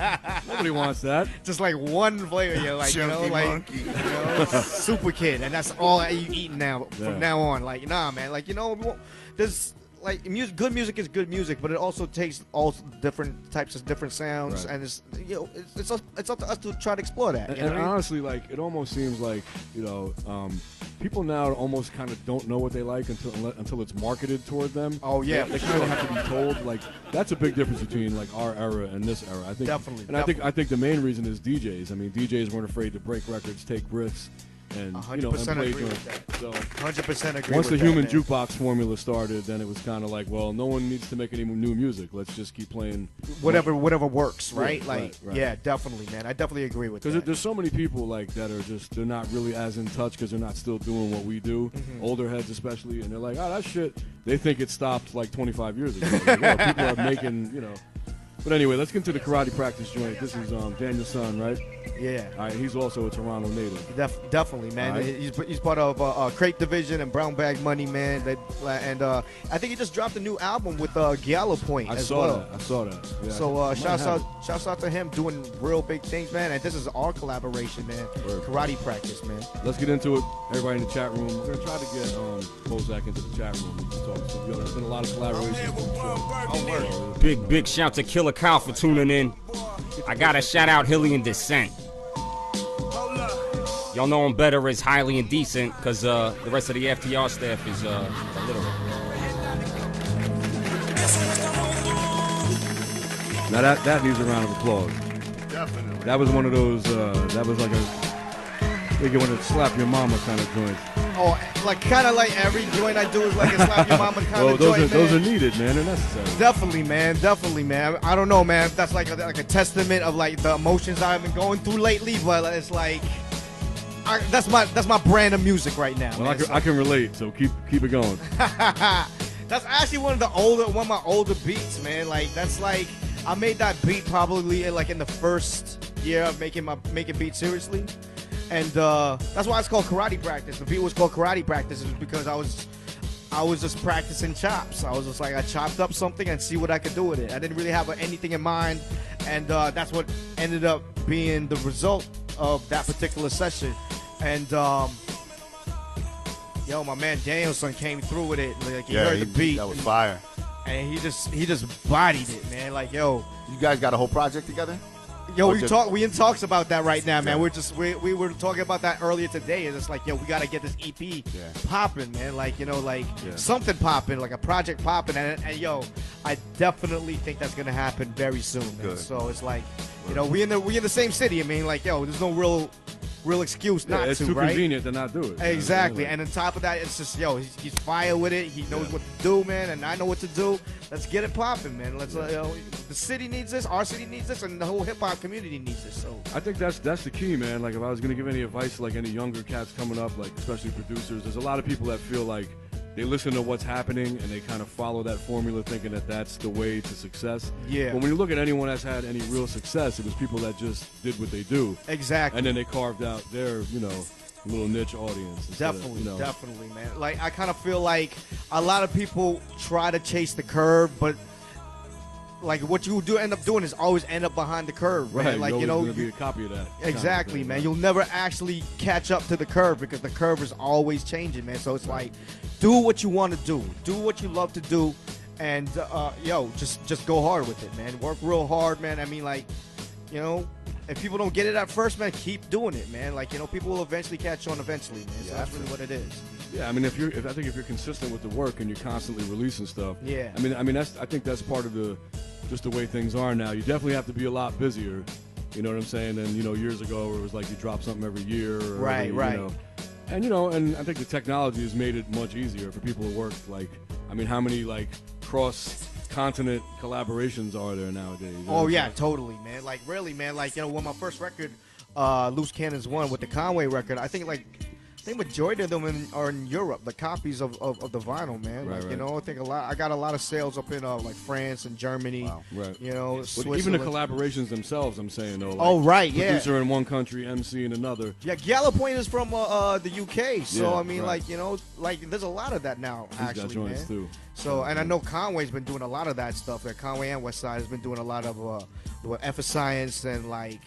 Speaker 6: Nobody wants that.
Speaker 7: Just like one flavor, yo, like, you know, like, you know, super kid, and that's all that you eating now from now on. Like, nah, man, like, you know, there's like good music is good music, but it also takes all different types of different sounds, and it's, you know, it's up to us to try to explore that.
Speaker 6: And honestly, like, it almost seems like, you know, people now almost kind of don't know what they like until it's marketed toward them.
Speaker 7: Oh yeah,
Speaker 6: they kind of have to be told. Like, that's a big difference between like our era and this era. I think
Speaker 7: definitely.
Speaker 6: And I think the main reason is DJs. I mean, DJs weren't afraid to break records, take risks, and
Speaker 7: 100%
Speaker 6: you know, and play
Speaker 7: agree
Speaker 6: joints.
Speaker 7: with that.
Speaker 6: So
Speaker 7: 100% agree.
Speaker 6: Once
Speaker 7: with
Speaker 6: the human
Speaker 7: that, man.
Speaker 6: jukebox formula started, then it was kind of like, well, no one needs to make any new music. Let's just keep playing
Speaker 7: whatever works, right?
Speaker 6: Yeah,
Speaker 7: like,
Speaker 6: right.
Speaker 7: yeah, definitely, man. I definitely agree with that.
Speaker 6: Because there's so many people like that are just, they're not really as in touch because they're not still doing what we do. Older heads especially, and they're like, oh, that shit. They think it stopped like 25 years ago. Like, well, people are making, you know. But anyway, let's get into the karate practice joint. This is Daniel's son, right?
Speaker 7: Yeah.
Speaker 6: All right, he's also a Toronto native.
Speaker 7: Definitely, man.
Speaker 6: Right.
Speaker 7: He's part of Crate Division and Brown Bag Money, man. And I think he just dropped a new album with Giallo Point as well.
Speaker 6: I saw that. Yeah,
Speaker 7: so shouts out to him doing real big things, man. And this is our collaboration, man.
Speaker 6: Word.
Speaker 7: Karate practice, man.
Speaker 6: Let's get into it. Everybody in the chat room. We're gonna try to get Bozack into the chat room. So, there's been a lot of collaborations.
Speaker 1: Big shout to Killer Kyle for tuning in. I gotta shout out Hilly and Descent. Y'all know I'm better as highly indecent because the rest of the FTR staff is illiterate.
Speaker 6: Now that needs a round of applause.
Speaker 10: Definitely.
Speaker 6: That was one of those. That was like I think you want to slap your mama kind of joint.
Speaker 7: Oh, like kind of like every joint I do is like a slap your mama kind of joint, man.
Speaker 6: Those are needed, man. They're necessary.
Speaker 7: Definitely, man. I don't know, man. That's like a testament of like the emotions I've been going through lately. But it's like that's my brand of music right now.
Speaker 6: Well,
Speaker 7: man.
Speaker 6: I can relate. So keep it going.
Speaker 7: That's actually one of my older beats, man. Like that's like I made that beat probably like in the first year of making beats seriously. And that's why it's called Karate Practice. The beat was called Karate Practice is because I was just practicing chops. I was just like, I chopped up something and see what I could do with it. I didn't really have anything in mind, and that's what ended up being the result of that particular session. And my man Danielson came through with it. Like he heard the beat.
Speaker 10: That was fire.
Speaker 7: And he just bodied it, man. Like, yo,
Speaker 10: you guys got a whole project together?
Speaker 7: Yo, we in talks about that right now, man. We were talking about that earlier today. And it's like, yo, we gotta get this EP popping, man. Like, something popping, like a project popping. And yo, I definitely think that's gonna happen very soon, man.
Speaker 10: Good.
Speaker 7: So it's like, we in the same city. I mean, like, yo, there's no real excuse not to,
Speaker 6: it's too
Speaker 7: right?
Speaker 6: convenient to not do it.
Speaker 7: Exactly. And on top of that, it's just, yo, he's fire with it. He knows what to do, man, and I know what to do. Let's get it popping, man. Let's, the city needs this, our city needs this, and the whole hip hop community needs this. So
Speaker 6: I think that's the key, man. Like, if I was gonna give any advice to like any younger cats coming up, like especially producers, there's a lot of people that feel like they listen to what's happening and they kind of follow that formula, thinking that that's the way to success.
Speaker 7: Yeah.
Speaker 6: But when you look at anyone that's had any real success, it was people that just did what they do.
Speaker 7: Exactly.
Speaker 6: And then they carved out their, little niche audience.
Speaker 7: Definitely, man. Like, I kind of feel like a lot of people try to chase the curve, but like what you do end up doing is always end up behind the curve, man.
Speaker 6: Right.
Speaker 7: Like,
Speaker 6: you're always gonna be a copy of that.
Speaker 7: Exactly, man. You'll never actually catch up to the curve because the curve is always changing, man. So it's like, do what you want to do what you love to do, and just go hard with it, man. Work real hard, man. I mean, like, you know, if people don't get it at first, man, keep doing it, man. Like, you know, people will eventually catch on eventually, man. So that's really what it is.
Speaker 6: Yeah, I mean, I think if you're consistent with the work and you're constantly releasing stuff,
Speaker 7: yeah.
Speaker 6: I mean, I think that's part of just the way things are now. You definitely have to be a lot busier. You know what I'm saying? Than years ago, where it was like you drop something every year. Or
Speaker 7: right.
Speaker 6: And and I think the technology has made it much easier for people to work. Like, I mean, how many like cross-continent collaborations are there nowadays?
Speaker 7: Oh yeah, totally, man. Like really, man. Like when my first record, Loose Cannons 1 with the Conway record, I think majority of them are in Europe, the copies of the vinyl, man.
Speaker 6: Right,
Speaker 7: like, I think I got a lot of sales up in like France and Germany.
Speaker 6: Wow. Right.
Speaker 7: Switzerland.
Speaker 6: Even the collaborations themselves, I'm saying though.
Speaker 7: Like
Speaker 6: producer in one country, MC in another.
Speaker 7: Yeah, Gallo Point is from the UK, so I mean,
Speaker 6: right.
Speaker 7: like there's a lot of that now.
Speaker 6: He's
Speaker 7: actually,
Speaker 6: got joints
Speaker 7: man.
Speaker 6: too.
Speaker 7: So, and I know Conway's been doing a lot of that stuff. Conway and Westside has been doing a lot of F of Science and like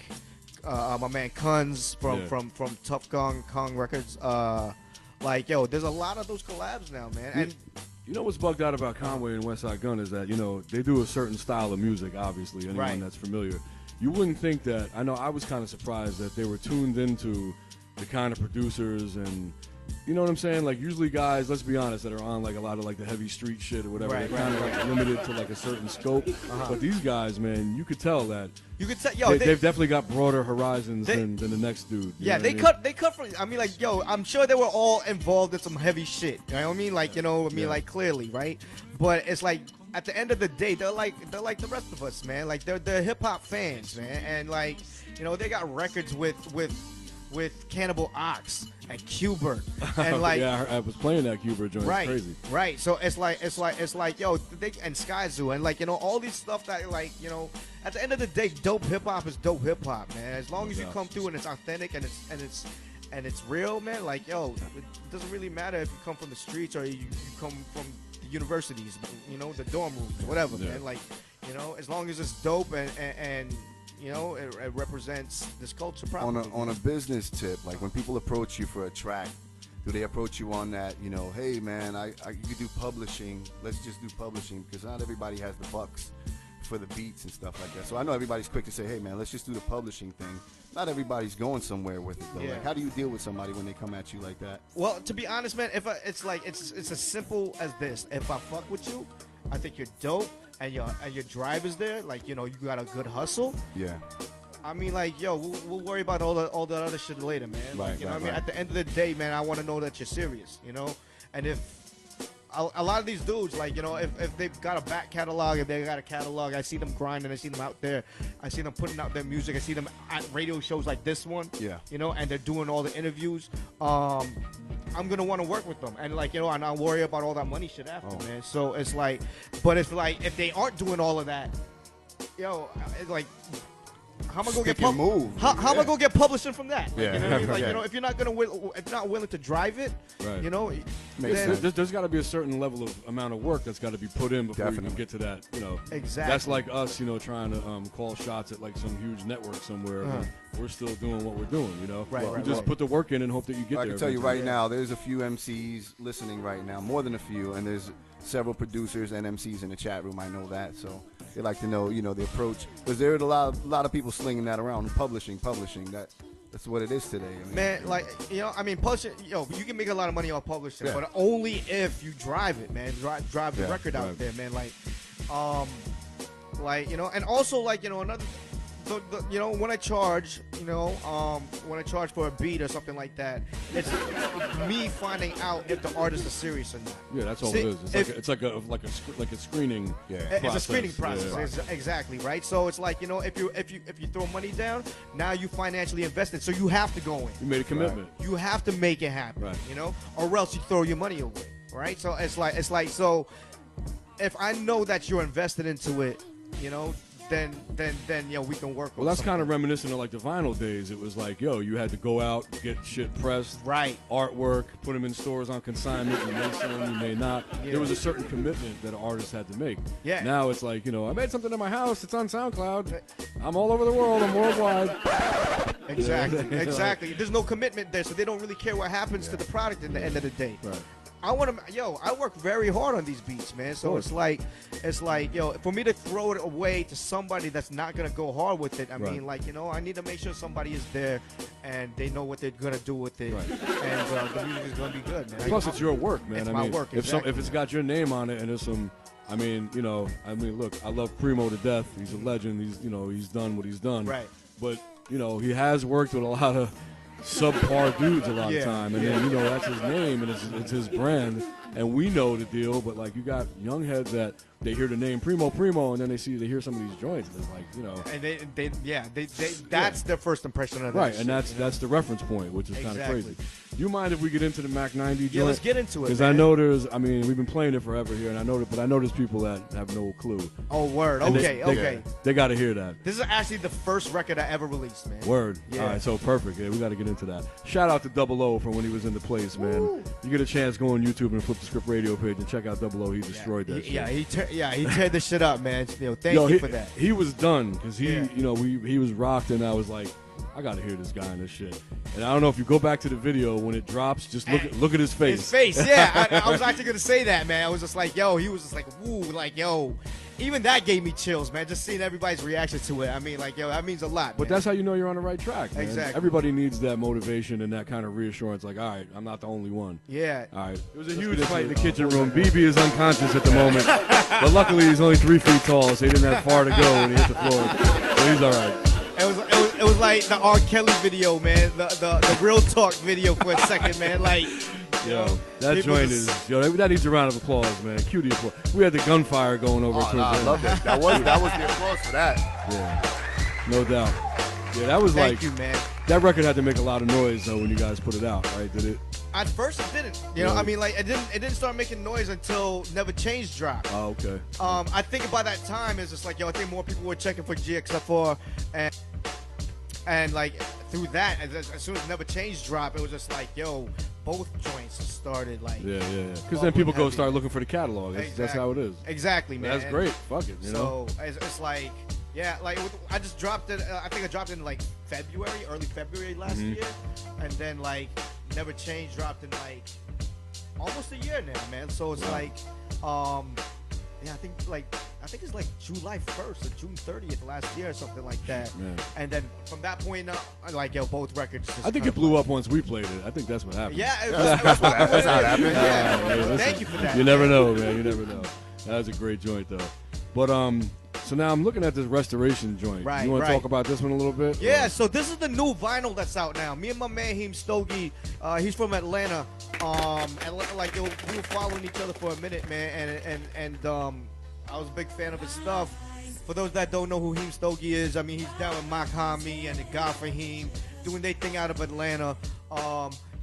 Speaker 7: my man Kunz from Tough Kong Records. There's a lot of those collabs now, man. And
Speaker 6: you know what's bugged out about Conway and Westside Gunn is that they do a certain style of music. Obviously, anyone that's familiar, you wouldn't think that. I know I was kind of surprised that they were tuned into the kind of producers and. You know what I'm saying? Like usually guys, let's be honest, that are on like a lot of like the heavy street shit or whatever, they're kind of like limited to like a certain scope. But these guys, man, you could tell that.
Speaker 7: You could tell,
Speaker 6: they've definitely got broader horizons than the next dude.
Speaker 7: Yeah, they cut from. I mean, like, I'm sure they were all involved in some heavy shit. You know what I mean? Like, like clearly, right? But it's like at the end of the day, they're like the rest of us, man. Like they're hip hop fans, man, and like they got records with Cannibal Ox and Qbert and like
Speaker 6: yeah, I was playing that Qbert joint.
Speaker 7: Right,
Speaker 6: it's crazy.
Speaker 7: Right. So it's like and Sky Zoo and like all these stuff that like at the end of the day, dope hip hop is dope hip hop, man. As long as you come through and it's authentic and it's real, man. Like it doesn't really matter if you come from the streets or you come from the universities, the dorm rooms, whatever, man. Like as long as it's dope and it represents this culture properly.
Speaker 10: On a business tip, like when people approach you for a track, do they approach you on that, hey man, you do publishing, let's just do publishing, because not everybody has the bucks for the beats and stuff like that. So I know everybody's quick to say, hey man, let's just do the publishing thing. Not everybody's going somewhere with it though.
Speaker 7: Yeah.
Speaker 10: Like, how do you deal with somebody when they come at you like that?
Speaker 7: Well, to be honest, man, it's as simple as this. If I fuck with you, I think you're dope. And your drive is there, like you got a good hustle.
Speaker 10: Yeah.
Speaker 7: I mean, like we'll worry about all the other shit later, man.
Speaker 10: Right.
Speaker 7: What I mean? At the end of the day, man, I want to know that you're serious, And if a lot of these dudes, like if they've got a back catalog, if they got a catalog, I see them grinding, I see them out there, I see them putting out their music, I see them at radio shows like this one.
Speaker 10: Yeah.
Speaker 7: And they're doing all the interviews. I'm gonna want to work with them, and like and I'll worry about all that money shit after, man. So it's like, but it's like if they aren't doing all of that, it's like, how am I gonna how am I gonna get publishing from that? Like,
Speaker 10: yeah.
Speaker 7: You know what I mean? Like if you're not if you're not willing to drive it,
Speaker 6: right.
Speaker 7: then
Speaker 6: there's got to be a certain level of amount of work that's got to be put in before you can get to that.
Speaker 7: Exactly.
Speaker 6: That's like us, trying to call shots at like some huge network somewhere. We're still doing what we're doing,
Speaker 7: Right,
Speaker 6: we just put the work in and hope that you get there.
Speaker 10: I can tell you right now, there's a few MCs listening right now, more than a few, and there's several producers and MCs in the chat room. I know that, so they like to know, the approach, because there are a lot of people slinging that around. Publishing. That's what it is today. I mean,
Speaker 7: man, like publishing. You can make a lot of money off publishing, but only if you drive it, man. Drive the record out there, man. And also another. When I charge, when I charge for a beat or something like that, it's me finding out if the artist is serious or not.
Speaker 6: Yeah, that's all it is. It's like a screening.
Speaker 10: Yeah,
Speaker 7: it's a screening process. Yeah. Exactly, right. So it's like if you throw money down, now you financially invested, so you have to go in.
Speaker 6: You made a commitment.
Speaker 7: Right. You have to make it happen.
Speaker 6: Right.
Speaker 7: Or else you throw your money away. Right. So it's like so, if I know that you're invested into it, then we can work.
Speaker 6: Well, that's kind of reminiscent of like the vinyl days. It was like, you had to go out, get shit pressed,
Speaker 7: right?
Speaker 6: Artwork, put them in stores on consignment. You may sell them, you may not. Yeah. There was a certain commitment that an artist had to make.
Speaker 7: Yeah.
Speaker 6: Now it's like, I made something in my house. It's on SoundCloud. I'm all over the world. I'm worldwide.
Speaker 7: Exactly. Exactly. There's no commitment there, so they don't really care what happens to the product at the end of the day.
Speaker 6: Right.
Speaker 7: I work very hard on these beats, man. So it's like, yo, for me to throw it away to somebody that's not gonna go hard with it. I mean, like, you know, I need to make sure somebody is there and they know what they're gonna do with it, and the music is gonna be good, man.
Speaker 6: Plus, it's your work, man.
Speaker 7: It's
Speaker 6: I
Speaker 7: my
Speaker 6: mean,
Speaker 7: work.
Speaker 6: If it's got your name on it and there's some, I mean, you know, look, I love Primo to death. He's a legend. He's done what he's done.
Speaker 7: Right.
Speaker 6: But you know, he has worked with a lot of subpar dudes a lot of time, and then, you know, that's his name and it's his brand, and we know the deal. But like, you got young heads that they hear the name Primo, and then they hear some of these joints, and it's like, you know,
Speaker 7: and that's their first impression of that
Speaker 6: right,
Speaker 7: shit,
Speaker 6: and that's the reference point, which is kind of crazy. Do you mind if we get into the Mac 90 joint?
Speaker 7: Yeah, let's get into it.
Speaker 6: Because I know we've been playing it forever here, and I know there's people that have no clue.
Speaker 7: Oh, word.
Speaker 6: And
Speaker 7: Okay.
Speaker 6: They got to hear that.
Speaker 7: This is actually the first record I ever released, man.
Speaker 6: Word.
Speaker 7: Yeah.
Speaker 6: All right, so perfect. Yeah, we got to get into that. Shout out to Double O from when he was in the place, man. Woo. You get a chance, go on YouTube and flip the Script Radio page and check out Double O. He destroyed that shit.
Speaker 7: He teared the shit up, man. Thank you for that.
Speaker 6: He was done because he was rocked, and I was like, I gotta hear this guy in this shit. And I don't know if you go back to the video when it drops, just look at his face.
Speaker 7: His face, yeah. I was actually gonna say that, man. I was just like, yo, he was just like, woo, like, yo. Even that gave me chills, man. Just seeing everybody's reaction to it. I mean, like, yo, that means a lot.
Speaker 6: But that's how you know you're on the right track, man.
Speaker 7: Exactly.
Speaker 6: Everybody needs that motivation and that kind of reassurance. Like, all right, I'm not the only one.
Speaker 7: Yeah.
Speaker 6: All right. It was a huge fight in the kitchen room. BB is unconscious at the moment, but luckily he's only 3 feet tall, so he didn't have far to go when he hit the floor. So he's all right.
Speaker 7: It was like the R. Kelly video, man. The Real Talk video for a second, man. Like,
Speaker 6: yo, that joint that needs a round of applause, man. Cue the applause. We had the gunfire going over.
Speaker 10: I love that. That was the applause for that.
Speaker 6: Yeah, no doubt. Yeah, that was
Speaker 7: Thank you, man.
Speaker 6: That record had to make a lot of noise though when you guys put it out, right? Did it?
Speaker 7: At first it didn't. You know, I mean, like, it didn't start making noise until Never Change dropped.
Speaker 6: Oh, okay.
Speaker 7: I think by that time it's just like, yo, I think more people were checking for GXF4, and like through that, as soon as Never Change dropped, it was just like, yo, both joints started like.
Speaker 6: Yeah. Because then people start looking for the catalog. That's how it is.
Speaker 7: Exactly, man.
Speaker 6: That's great. Fuck it. You know.
Speaker 7: So it's like. Yeah, like I just dropped it. I think I dropped it in like early February last year, and then like Never Change dropped in like almost a year now, man. So it's like, I think it's like July 1st or June 30th last year or something like that. Yeah. And then from that point on, like, yo, both records.
Speaker 6: I think it blew up once we played it. I think that's what happened.
Speaker 7: Yeah, that's how it happened. Yeah. Thank you for that.
Speaker 6: You never know, man. You never know. That was a great joint though. But so now I'm looking at this restoration joint.
Speaker 7: Right,
Speaker 6: you want to talk about this one a little bit?
Speaker 7: Yeah, so this is the new vinyl that's out now. Me and my man Heem Stogie, he's from Atlanta. And like, yo, we were following each other for a minute, man, and I was a big fan of his stuff. For those that don't know who Heem Stogie is, I mean, he's down with Mach Hami and the God for Heem, doing their thing out of Atlanta.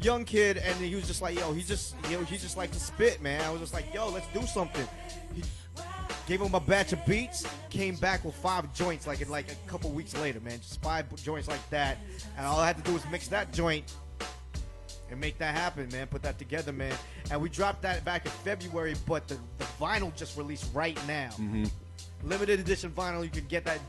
Speaker 7: Young kid, and he was just like, yo, he just like to spit, man. I was just like, yo, let's do something. He gave him a batch of beats, came back with 5 joints like a couple weeks later, man. Just 5 joints like that, and all I had to do was mix that joint and make that happen, man. Put that together, man. And we dropped that back in February, but the vinyl just released right now.
Speaker 6: Mm-hmm.
Speaker 7: Limited edition vinyl. You can get that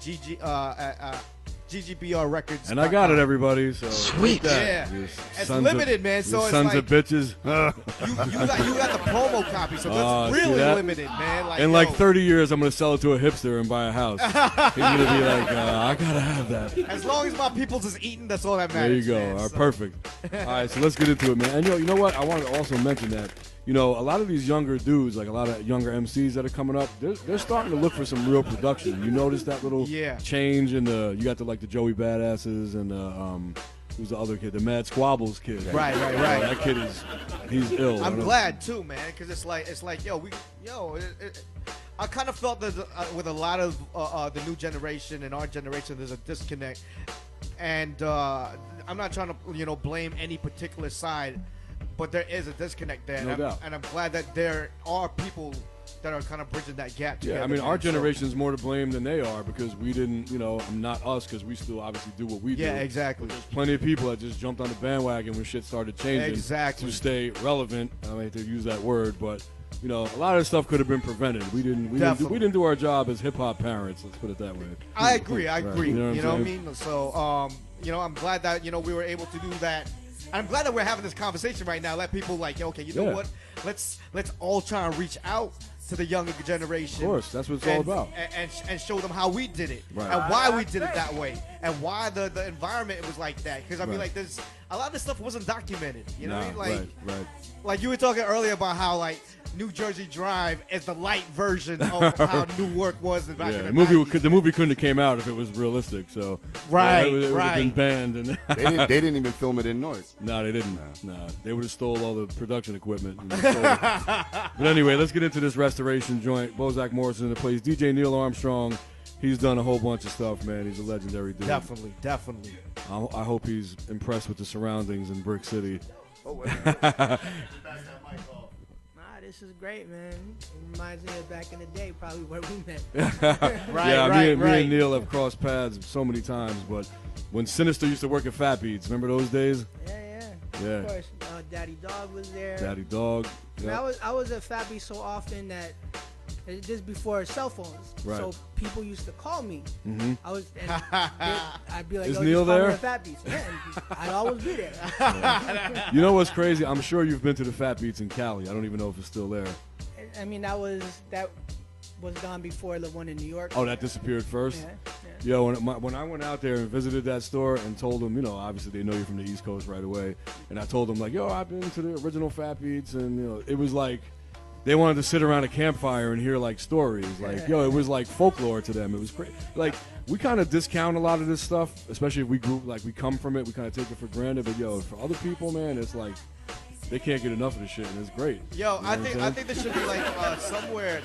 Speaker 7: GGBR Records.
Speaker 6: And I got it, everybody. So
Speaker 7: sweet. Yeah. It's limited, man. So it's
Speaker 6: sons
Speaker 7: like,
Speaker 6: of bitches.
Speaker 7: you got the promo copy, so it's really limited, man. Like,
Speaker 6: in like 30 years, I'm gonna sell it to a hipster and buy a house. He's gonna be like, I gotta have that.
Speaker 7: As long as my people's is eating, that's all that matters.
Speaker 6: There you go.
Speaker 7: Man,
Speaker 6: all right, perfect. All right, so let's get into it, man. And you know what? I wanted to also mention that. You know, a lot of these younger dudes, like a lot of younger MCs that are coming up, they're starting to look for some real production. You notice that little change in you got the Joey Badasses and who's the other kid, the Mad Squabbles kid.
Speaker 7: Right.
Speaker 6: That kid he's ill.
Speaker 7: I'm glad too, man, because it's like I kind of felt that with a lot of the new generation and our generation, there's a disconnect, and I'm not trying to blame any particular side. But there is a disconnect there, and I'm glad that there are people that are kind of bridging that gap together.
Speaker 6: Yeah, I mean, our generation's more to blame than they are because we didn't, not us because we still obviously do what we do.
Speaker 7: Yeah, exactly.
Speaker 6: But there's plenty of people that just jumped on the bandwagon when shit started changing.
Speaker 7: Exactly.
Speaker 6: To stay relevant. I hate to use that word, but a lot of stuff could have been prevented. We didn't do our job as hip hop parents. Let's put it that way.
Speaker 7: I agree.
Speaker 6: Right.
Speaker 7: You know what I mean? So, I'm glad that we were able to do that. I'm glad that we're having this conversation right now. Let people like, okay, you know what? Let's all try and reach out to the younger generation.
Speaker 6: Of course, that's what it's all about.
Speaker 7: And show them how we did it,
Speaker 6: right.
Speaker 7: and why we did it that way, and why the environment was like that. Because I mean, like, there's a lot of this stuff wasn't documented. You know what I mean? Like,
Speaker 6: right.
Speaker 7: Like you were talking earlier about how like New Jersey Drive is the light version of how Newark was back in the 90s.
Speaker 6: The movie couldn't have came out if it was realistic. So
Speaker 7: it
Speaker 6: would have been banned. And
Speaker 10: they didn't even film it in North.
Speaker 6: No, they didn't. No, they would have stole all the production equipment. But anyway, let's get into this restoration joint. Bozack Morrison in the place. DJ Neil Armstrong. He's done a whole bunch of stuff, man. He's a legendary dude.
Speaker 7: Definitely.
Speaker 6: I hope he's impressed with the surroundings in Brick City.
Speaker 9: This is great, man. It reminds me of back in the day, probably where we met.
Speaker 6: Me and Neil have crossed paths so many times, but when Sinister used to work at Fat Beats, remember those days?
Speaker 9: Yeah. Of course. Daddy Dog was there.
Speaker 6: Daddy Dog.
Speaker 9: Yep. I was at Fat Beats so often that just before cell phones, so people used to call me.
Speaker 6: Mm-hmm.
Speaker 9: I'd be like,
Speaker 6: "Is Neil there?"
Speaker 9: Fat Beats. Yeah, I'd always be there.
Speaker 6: You know what's crazy? I'm sure you've been to the Fat Beats in Cali. I don't even know if it's still there.
Speaker 9: I mean, that was gone before the one in New York.
Speaker 6: Oh, that disappeared first? Yeah. Yo, when I went out there and visited that store and told them, you know, obviously they know you're from the East Coast right away, and I told them like, yo, I've been to the original Fat Beats, and you know, it was like they wanted to sit around a campfire and hear like stories. Like, yo, it was like folklore to them. It was crazy. Like, we kind of discount a lot of this stuff, especially if we we come from it. We kind of take it for granted. But yo, for other people, man, it's like they can't get enough of this shit, and it's great.
Speaker 7: Yo, I think there should be like somewhere,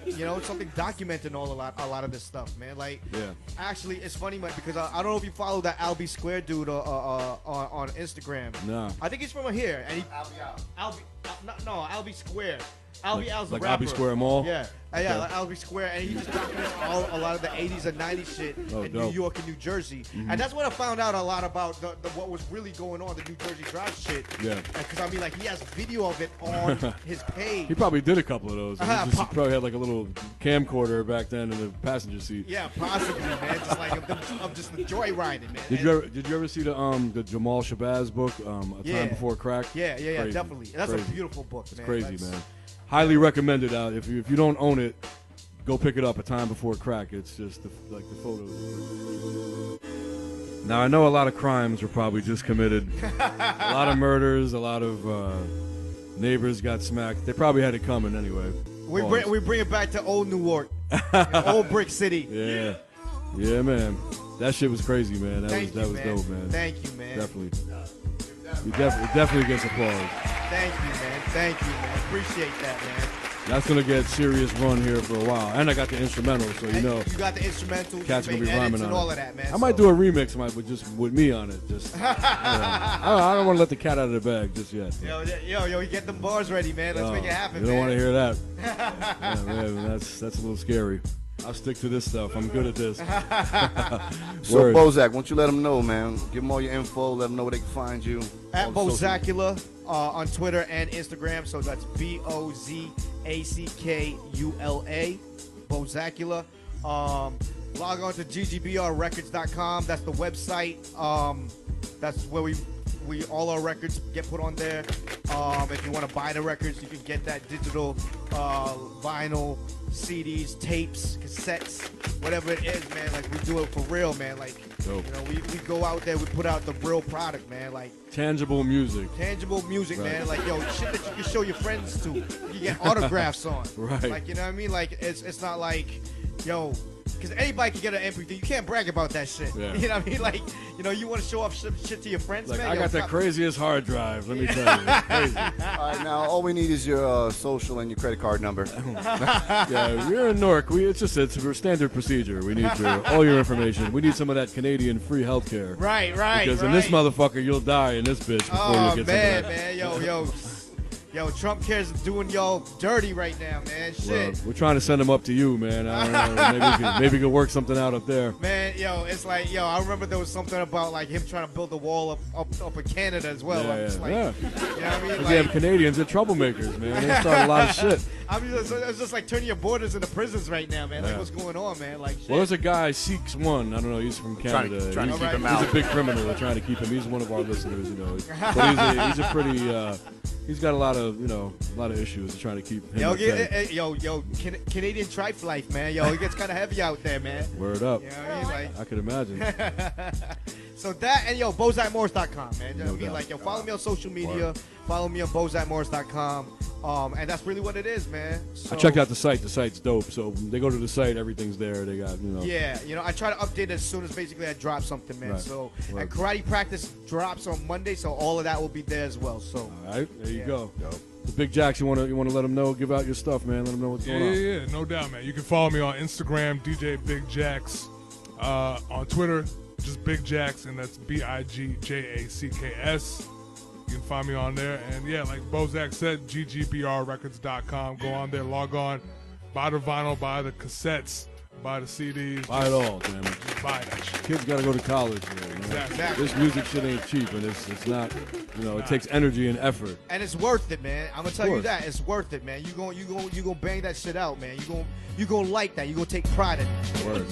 Speaker 7: you know, something documenting a lot of this stuff, man. Like, actually, it's funny, man, because I don't know if you follow that Albie Square dude on Instagram.
Speaker 6: No.
Speaker 7: I think he's from here, and Albie Square. Albie Al's the
Speaker 6: like
Speaker 7: rapper.
Speaker 6: Albie Square Mall?
Speaker 7: Yeah. Yeah, like Albie Square, and he just documents a lot of the 80s and 90s shit in New York and New Jersey. Mm-hmm. And that's when I found out a lot about what was really going on, the New Jersey Drive shit.
Speaker 6: Yeah.
Speaker 7: Because, I mean, like, he has video of it on his page.
Speaker 6: He probably did a couple of those. He probably had like a little camcorder back then in the passenger seat.
Speaker 7: Yeah, possibly, man. Just like, I'm just joyriding, man.
Speaker 6: Did you ever see the Jamal Shabazz book, A Time Before Crack?
Speaker 7: Yeah, definitely. That's a beautiful book, man.
Speaker 6: It's crazy, man. Highly recommended out. If you don't own it, go pick it up. A Time Before Crack. It's just like the photos. Now I know a lot of crimes were probably just committed. A lot of murders. A lot of neighbors got smacked. They probably had it coming anyway.
Speaker 7: We bring it back to old Newark, old Brick City.
Speaker 6: Yeah, man. That shit was crazy, man. That was dope, man.
Speaker 7: Thank you, man.
Speaker 6: Definitely. You definitely gets applause.
Speaker 7: Thank you, man. Appreciate that, man.
Speaker 6: That's gonna get serious run here for a while, and I got the instrumental, so you know.
Speaker 7: You got the instrumental.
Speaker 6: Cats gonna be rhyming on
Speaker 7: all of that, man.
Speaker 6: I might do a remix, with me on it. Just, I don't want to let the cat out of the bag just yet.
Speaker 7: Yo, you get them bars ready, man. Let's make it happen,
Speaker 6: man. You don't want to hear that.
Speaker 7: Yeah,
Speaker 6: man, that's a little scary. I'll stick to this stuff. I'm good at this.
Speaker 10: So, Bozack, why don't you let them know, man? Give them all your info. Let them know where they can find you.
Speaker 7: At Bozackula on Twitter and Instagram. So that's BOZACKULA. Bozackula. Log on to ggbrrecords.com. That's the website. That's where we all our records get put on there. If you want to buy the records, you can get that digital, vinyl, CDs, tapes, cassettes, whatever it is, man. Like, we do it for real, man. Like,
Speaker 6: dope.
Speaker 7: You know, we go out there, we put out the real product, man. Like,
Speaker 6: tangible music,
Speaker 7: right. Man. Like, yo, shit that you can show your friends to. You get autographs on.
Speaker 6: Right.
Speaker 7: Like, you know what I mean? Like, it's not like, yo, because anybody can get an MP3. You can't brag about that shit.
Speaker 6: Yeah.
Speaker 7: You know what I mean? Like, you know, you want to show off shit to your friends,
Speaker 6: like,
Speaker 7: man.
Speaker 6: I got the craziest hard drive, let me tell you. It's crazy.
Speaker 10: All right, now all we need is your social and your credit card number.
Speaker 6: Yeah, we're in Newark. It's a standard procedure. We need all your information. We need some of that Canadian free healthcare.
Speaker 7: Right.
Speaker 6: Because in this motherfucker, you'll die in this bitch before you get some of that.
Speaker 7: Man, yo, Trump cares doing y'all dirty right now, man. Shit.
Speaker 6: Well, we're trying to send them up to you, man. I don't know. Maybe we can work something out up there.
Speaker 7: Man, yo, it's like, yo, I remember there was something about like him trying to build a wall up in Canada as well. I'm just like, you know what I mean?
Speaker 6: Like, Canadians are troublemakers, man. They start a lot of shit.
Speaker 7: I mean, it's just like turning your borders into prisons right now, man. Like, what's going on, man? Like, shit.
Speaker 6: Well, there's a guy, Seeks One. I don't know. He's from Canada.
Speaker 10: Trying to keep him out.
Speaker 6: He's a big criminal. They're trying to keep him. He's one of our listeners, you know. But he's a pretty. He's got a lot of issues. They're trying to keep him.
Speaker 7: Canadian trife life, man. Yo, it gets kind of heavy out there, man.
Speaker 6: Word up.
Speaker 7: You know what I mean? Like,
Speaker 6: I could imagine.
Speaker 7: So that and BozackMorris.com, man. You know what I mean? Like, follow me on social media.
Speaker 6: Word.
Speaker 7: Follow me on BozackMorris.com. And that's really what it is, man. So,
Speaker 6: I checked out the site. The site's dope. So they go to the site, everything's there. They got,
Speaker 7: Yeah, I try to update it as soon as basically I drop something, man.
Speaker 6: Right.
Speaker 7: So and karate practice drops on Monday, so all of that will be there as well. So
Speaker 6: all right, there you go. The Big Jacks, you want to let them know, give out your stuff, man. Let them know what's going on.
Speaker 4: Yeah, no doubt, man. You can follow me on Instagram, DJ Big Jacks. On Twitter, just Big Jacks, and that's BIGJACKS. You can find me on there. And yeah, like Bozack said, ggbrrecords.com. Go on there, log on, buy the vinyl, buy the cassettes, buy the CDs.
Speaker 6: Buy it all, damn it.
Speaker 4: Just buy that shit.
Speaker 6: Kids got to go to college, man.
Speaker 4: Exactly.
Speaker 6: This music shit ain't cheap, and it's not, it takes energy and effort.
Speaker 7: And it's worth it, man. I'm gonna tell you that it's worth it, man. You gonna bang that shit out, man. You gonna like that. You gonna take pride in it.
Speaker 6: Word.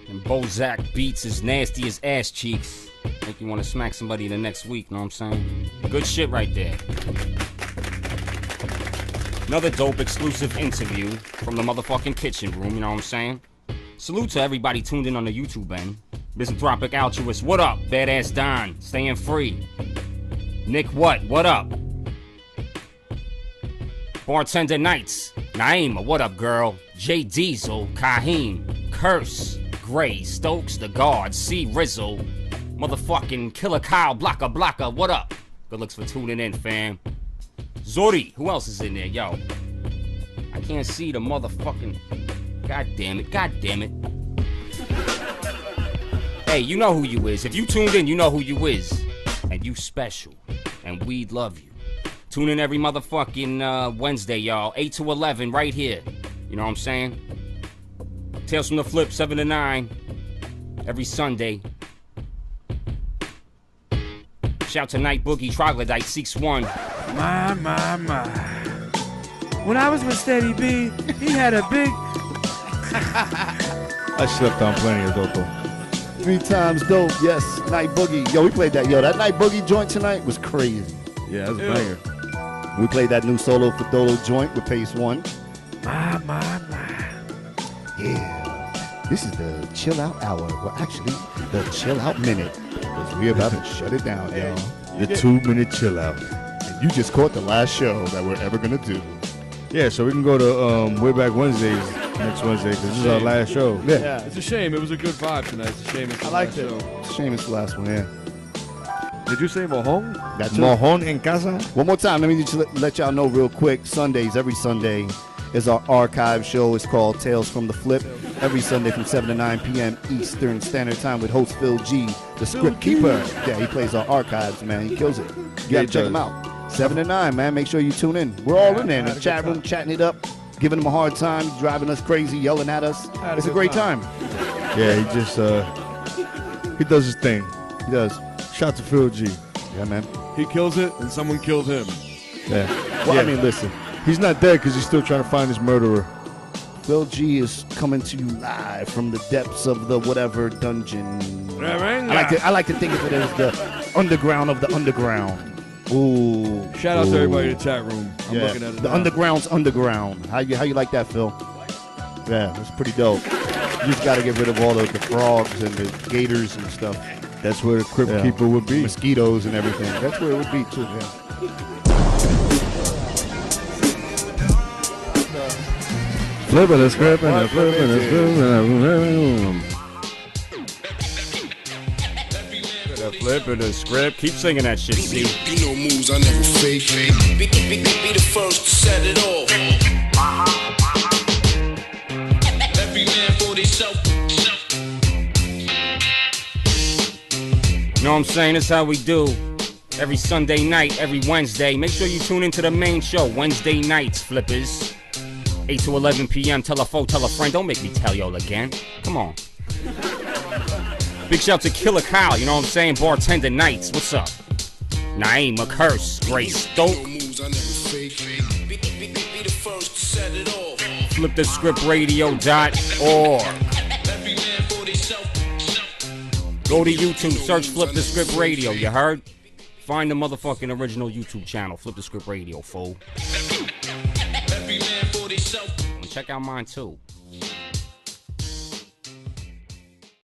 Speaker 1: And Bozack beats as nasty as ass cheeks. Make you want to smack somebody the next week, know what I'm saying? Good shit right there. Another dope exclusive interview from the motherfucking kitchen room, you know what I'm saying? Salute to everybody tuned in on the YouTube end. Misanthropic Altruist, what up? Badass Don, staying free. Nick what up? Bartender Nights, Naima, what up, girl? J Diesel, Kahim, Curse, Gray, Stokes, The Guard, C Rizzle, motherfucking Killer Kyle, Blocka, what up? Good looks for tuning in, fam. Zori, who else is in there, yo? I can't see the motherfucking... God damn it. Hey, you know who you is. If you tuned in, you know who you is. And you special. And we'd love you. Tune in every motherfucking Wednesday, y'all. 8 to 11, right here. You know what I'm saying? Tales from the Flip, 7 to 9. Every Sunday. Shout to Night Boogie, Troglodyte, Seeks One.
Speaker 11: My. When I was with Steady B, he had a big...
Speaker 12: I slept on plenty of Dopo.
Speaker 10: 3 times dope, yes. Night Boogie. Yo, we played that. Yo, that Night Boogie joint tonight was crazy.
Speaker 12: Yeah, that's a banger.
Speaker 10: We played that new solo for Dolo joint with Pace One.
Speaker 11: My.
Speaker 10: Yeah. This is the chill out hour. Well, actually, the chill out minute. Because we're about to shut it down, y'all.
Speaker 12: The 2-minute chill out.
Speaker 10: And you just caught the last show that we're ever going to do.
Speaker 12: Yeah, so we can go to We're Back Wednesdays next Wednesday because this is our last show.
Speaker 6: Yeah, it's a shame. It was a good vibe tonight. It's a shame it's the last show.
Speaker 10: It's a shame it's the last one, yeah.
Speaker 12: Did you say Mojon?
Speaker 10: That's
Speaker 12: Mojon en casa?
Speaker 10: One more time. Let me just let y'all know real quick. Sundays, every Sunday, is our archive show. It's called Tales from the Flip. Every Sunday from 7 to 9 p.m. Eastern Standard Time with host Phil G, the script keeper. Yeah, he plays our archives, man. He kills it. You got to check him out. 7 to 9, man. Make sure you tune in. We're all in there in the chat room, chatting it up, giving him a hard time, driving us crazy, yelling at us. It's a great time.
Speaker 12: Yeah, he just, he does his thing.
Speaker 10: He does.
Speaker 12: Shout to Phil G.
Speaker 10: Yeah, man.
Speaker 6: He kills it, and someone killed him.
Speaker 12: Yeah.
Speaker 10: Well, I mean, listen.
Speaker 12: He's not dead because he's still trying to find his murderer.
Speaker 10: Phil G is coming to you live from the depths of the whatever dungeon. I like to think of it as the underground of the underground. Ooh.
Speaker 6: Shout out to everybody in the chat room. I'm looking at it.
Speaker 10: The underground's underground. How you like that, Phil? Yeah, that's pretty dope. You just got to get rid of all the frogs and the gators and stuff.
Speaker 12: That's where the Crypt Keeper would be.
Speaker 10: Mosquitoes and everything. That's where it would be, too, yeah.
Speaker 12: Flipping the script and flipping the script
Speaker 1: and flipping the script. Keep singing that shit, see.
Speaker 13: You know moves I never fake. Be the first to set it off. Every man for himself.
Speaker 1: You know what I'm saying? That's how we do. every Sunday night, every Wednesday. Make sure you tune into the main show, Wednesday nights, flippers. 8 to 11 p.m. Tell a foe, tell a friend. Don't make me tell y'all again. Come on. Big shout to Killer Kyle, you know what I'm saying? Bartender Nights, what's up? Naeem, a curse, Grace, Stoke. FlipTheScriptRadio.org. Go to YouTube, search Flip the Script Radio, you heard? Find the motherfucking original YouTube channel, Flip the Script Radio, fool. And check out mine too.